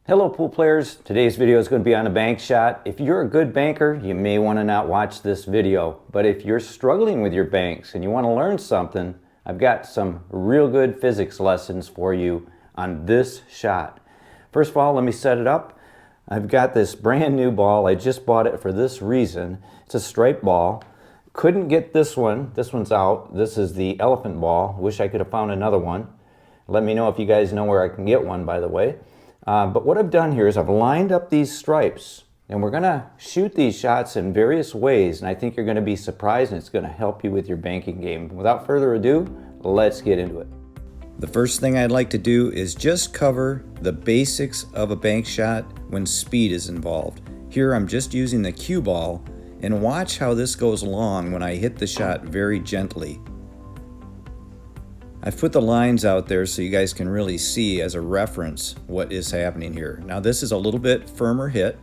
Hello pool players, today's video is going to be on a bank shot. If you're a good banker, you may want to not watch this video. But if you're struggling with your banks and you want to learn something, I've got some real good physics lessons for you on this shot. First of all, let me set it up. I've got this brand new ball. I just bought it for this reason. It's a striped ball. Couldn't get this one. This one's out. This is the elephant ball. Wish I could have found another one. Let me know if you guys know where I can get one, by the way. But what I've done here is I've lined up these stripes, and we're going to shoot these shots in various ways, and I think you're going to be surprised, and it's going to help you with your banking game. Without further ado, let's get into it. The first thing I'd like to do is just cover the basics of a bank shot when speed is involved. Here I'm just using the cue ball, and watch how this goes along when I hit the shot very gently. I've put the lines out there so you guys can really see as a reference what is happening here. Now this is a little bit firmer hit,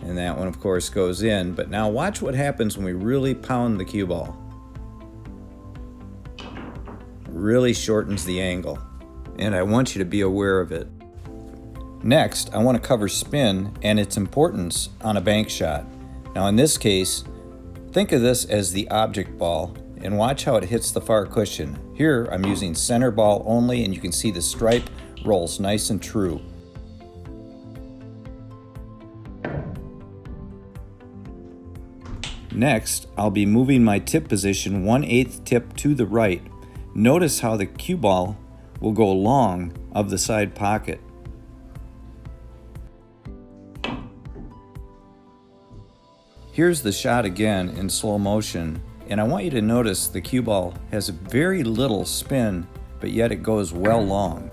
and that one of course goes in, but now watch what happens when we really pound the cue ball. Really shortens the angle, and I want you to be aware of it. Next, I want to cover spin and its importance on a bank shot. Now in this case, think of this as the object ball, and watch how it hits the far cushion. Here I'm using center ball only, and you can see the stripe rolls nice and true. Next, I'll be moving my tip position 1/8 tip to the right. Notice how the cue ball will go long of the side pocket. Here's the shot again in slow motion. And I want you to notice the cue ball has very little spin, but yet it goes well long.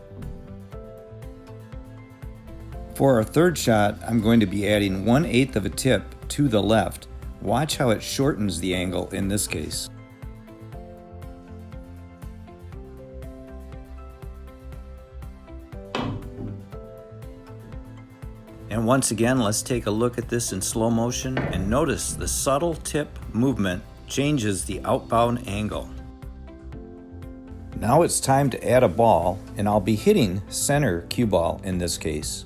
For our third shot, I'm going to be adding 1/8 of a tip to the left. Watch how it shortens the angle in this case. And once again, let's take a look at this in slow motion and notice the subtle tip movement changes the outbound angle. Now it's time to add a ball, and I'll be hitting center cue ball in this case.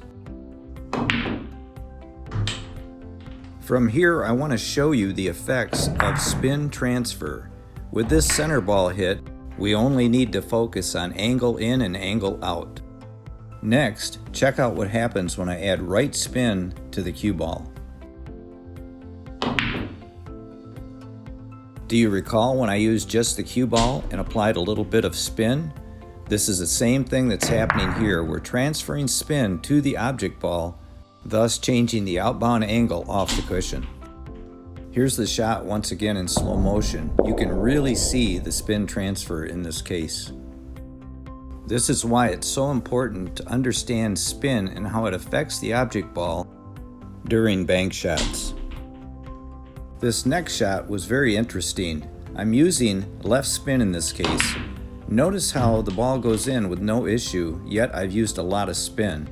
From here, I want to show you the effects of spin transfer. With this center ball hit, we only need to focus on angle in and angle out. Next, check out what happens when I add right spin to the cue ball. Do you recall when I used just the cue ball and applied a little bit of spin? This is the same thing that's happening here. We're transferring spin to the object ball, thus changing the outbound angle off the cushion. Here's the shot once again in slow motion. You can really see the spin transfer in this case. This is why it's so important to understand spin and how it affects the object ball during bank shots. This next shot was very interesting. I'm using left spin in this case. Notice how the ball goes in with no issue, yet I've used a lot of spin.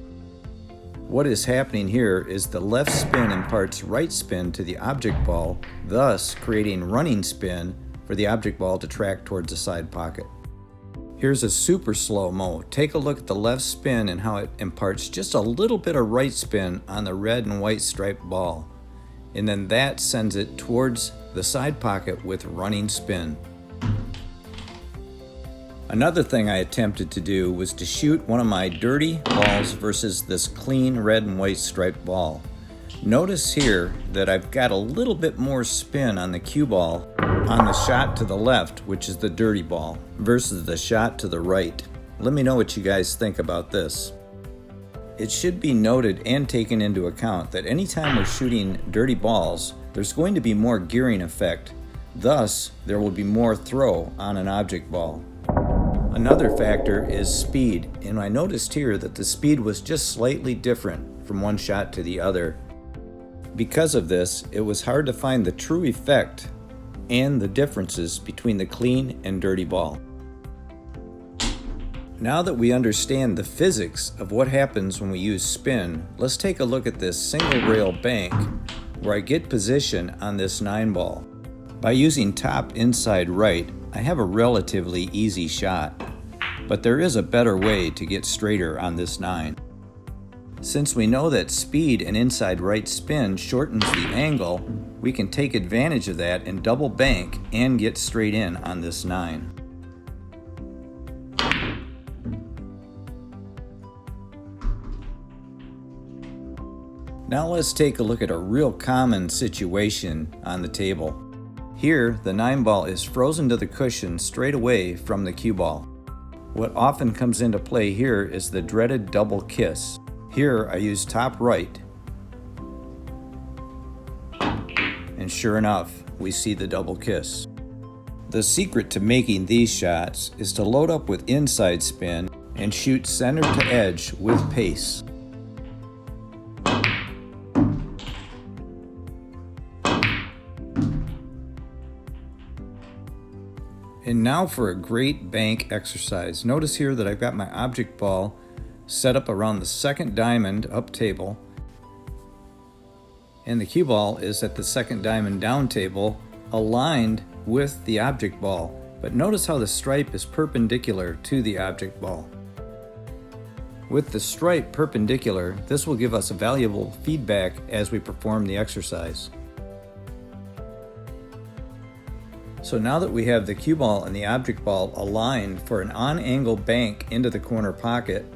What is happening here is the left spin imparts right spin to the object ball, thus creating running spin for the object ball to track towards the side pocket. Here's a super slow-mo. Take a look at the left spin and how it imparts just a little bit of right spin on the red and white striped ball. And then that sends it towards the side pocket with running spin. Another thing I attempted to do was to shoot one of my dirty balls versus this clean red and white striped ball. Notice here that I've got a little bit more spin on the cue ball on the shot to the left, which is the dirty ball, versus the shot to the right. Let me know what you guys think about this. It should be noted and taken into account that anytime we're shooting dirty balls, there's going to be more gearing effect. Thus, there will be more throw on an object ball. Another factor is speed, and I noticed here that the speed was just slightly different from one shot to the other. Because of this, it was hard to find the true effect and the differences between the clean and dirty ball. Now that we understand the physics of what happens when we use spin, let's take a look at this single rail bank where I get position on this 9 ball. By using top inside right, I have a relatively easy shot, but there is a better way to get straighter on this 9. Since we know that speed and inside right spin shortens the angle, we can take advantage of that and double bank and get straight in on this 9. Now let's take a look at a real common situation on the table. Here, the 9 ball is frozen to the cushion straight away from the cue ball. What often comes into play here is the dreaded double kiss. Here I use top right, and sure enough, we see the double kiss. The secret to making these shots is to load up with inside spin and shoot center to edge with pace. And now for a great bank exercise. Notice here that I've got my object ball set up around the second diamond up table, and the cue ball is at the second diamond down table, aligned with the object ball. But notice how the stripe is perpendicular to the object ball. With the stripe perpendicular, this will give us valuable feedback as we perform the exercise. So now that we have the cue ball and the object ball aligned for an on-angle bank into the corner pocket,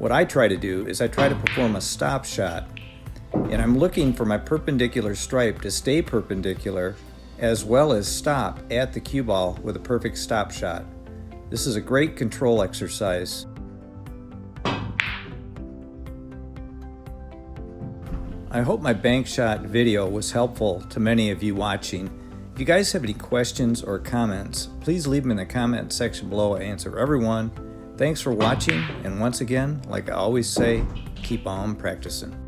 what I try to do is I try to perform a stop shot, and I'm looking for my perpendicular stripe to stay perpendicular as well as stop at the cue ball with a perfect stop shot. This is a great control exercise. I hope my bank shot video was helpful to many of you watching. If you guys have any questions or comments, please leave them in the comment section below. I answer everyone. Thanks for watching, and once again, like I always say, keep on practicing.